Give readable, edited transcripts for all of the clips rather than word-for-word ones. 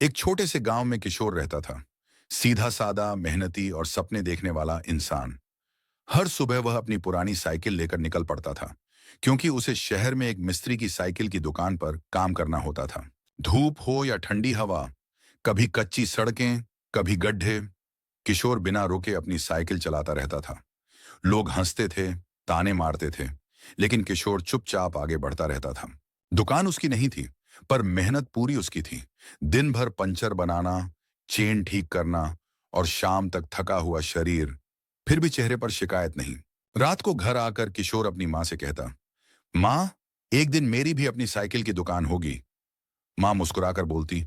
एक छोटे से गांव में किशोर रहता था। सीधा सादा, मेहनती और सपने देखने वाला इंसान। हर सुबह वह अपनी पुरानी साइकिल लेकर निकल पड़ता था, क्योंकि उसे शहर में एक मिस्त्री की साइकिल की दुकान पर काम करना होता था। धूप हो या ठंडी हवा, कभी कच्ची सड़कें, कभी गड्ढे, किशोर बिना रुके अपनी साइकिल चलाता रहता था। लोग हंसते थे, ताने मारते थे, लेकिन किशोर चुपचाप आगे बढ़ता रहता था। दुकान उसकी नहीं थी, पर मेहनत पूरी उसकी थी। दिन भर पंचर बनाना, चेन ठीक करना और शाम तक थका हुआ शरीर, फिर भी चेहरे पर शिकायत नहीं। रात को घर आकर किशोर अपनी माँ से कहता, माँ, एक दिन मेरी भी अपनी साइकिल की दुकान होगी। माँ मुस्कुराकर बोलती,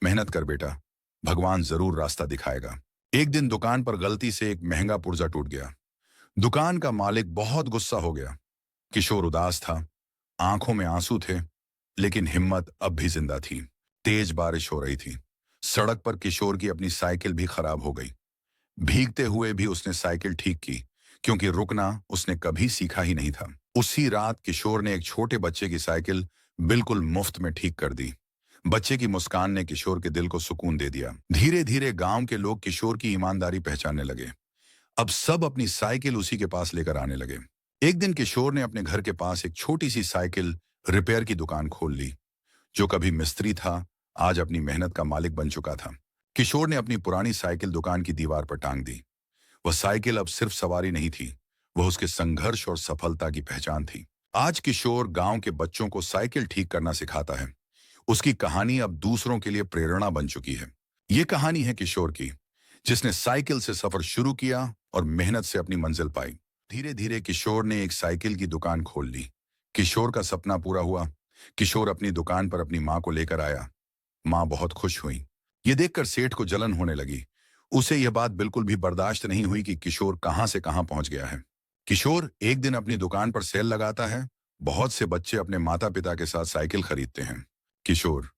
मेहनत कर बेटा, भगवान जरूर रास्ता दिखाएगा। एक दिन दुकान पर गलती से एक महंगा पुर्जा टूट गया। दुकान का मालिक बहुत गुस्सा हो गया। किशोर उदास था, आंखों में आंसू थे, लेकिन हिम्मत अब भी जिंदा थी। तेज बारिश हो रही थी। सड़क पर किशोर की अपनी साइकिल भी खराब हो गई। भीगते हुए भी उसने साइकिल ठीक की, क्योंकि रुकना उसने कभी सीखा ही नहीं था। उसी रात किशोर ने एक छोटे बच्चे की साइकिल बिल्कुल मुफ्त में ठीक कर दी। बच्चे की मुस्कान ने किशोर के दिल को सुकून दे दिया। धीरे धीरे गांव के लोग किशोर की ईमानदारी पहचानने लगे। अब सब अपनी साइकिल उसी के पास लेकर आने लगे। एक दिन किशोर ने अपने घर के पास एक छोटी सी साइकिल रिपेयर की दुकान खोल ली। जो कभी मिस्त्री था, आज अपनी मेहनत का मालिक बन चुका था। किशोर ने अपनी पुरानी साइकिल दुकान की दीवार पर टांग दी। वह साइकिल अब सिर्फ सवारी नहीं थी, वह उसके संघर्ष और सफलता की पहचान थी। आज किशोर गांव के बच्चों को साइकिल ठीक करना सिखाता है। उसकी कहानी अब दूसरों के लिए प्रेरणा बन चुकी है। ये कहानी है किशोर की, जिसने साइकिल से सफर शुरू किया और मेहनत से अपनी मंजिल पाई। धीरे धीरे किशोर ने एक साइकिल की दुकान खोल ली। किशोर का सपना पूरा हुआ। किशोर अपनी दुकान पर अपनी माँ को लेकर आया। माँ बहुत खुश हुई। ये देखकर सेठ को जलन होने लगी। उसे यह बात बिल्कुल भी बर्दाश्त नहीं हुई कि किशोर कहाँ से कहाँ पहुंच गया है। किशोर एक दिन अपनी दुकान पर सेल लगाता है। बहुत से बच्चे अपने माता पिता के साथ साइकिल खरीदते हैं। किशोर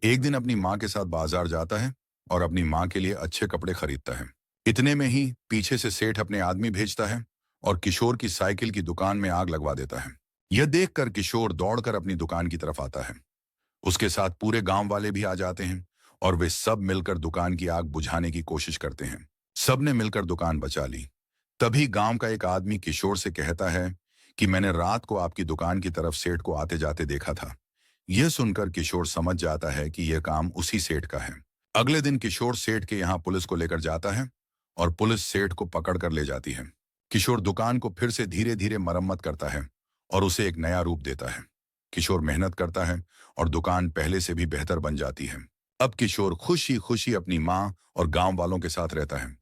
एक दिन अपनी माँ के साथ बाजार जाता है और अपनी माँ के लिए अच्छे कपड़े खरीदता है। इतने में ही पीछे से सेठ अपने आदमी भेजता है और किशोर की साइकिल की दुकान में आग लगवा देता है। यह देखकर किशोर दौड़कर अपनी दुकान की तरफ आता है। उसके साथ पूरे गांव वाले भी आ जाते हैं और वे सब मिलकर दुकान की आग बुझाने की कोशिश करते हैं। सबने मिलकर दुकान बचा ली। तभी गांव का एक आदमी किशोर से कहता है कि मैंने रात को आपकी दुकान की तरफ सेठ को आते जाते देखा था। यह सुनकर किशोर समझ जाता है कि यह काम उसी सेठ का है। अगले दिन किशोर सेठ के यहाँ पुलिस को लेकर जाता है और पुलिस सेठ को पकड़ कर ले जाती है। किशोर दुकान को फिर से धीरे धीरे मरम्मत करता है और उसे एक नया रूप देता है। किशोर मेहनत करता है और दुकान पहले से भी बेहतर बन जाती है। अब किशोर खुशी खुशी अपनी माँ और गांव वालों के साथ रहता है।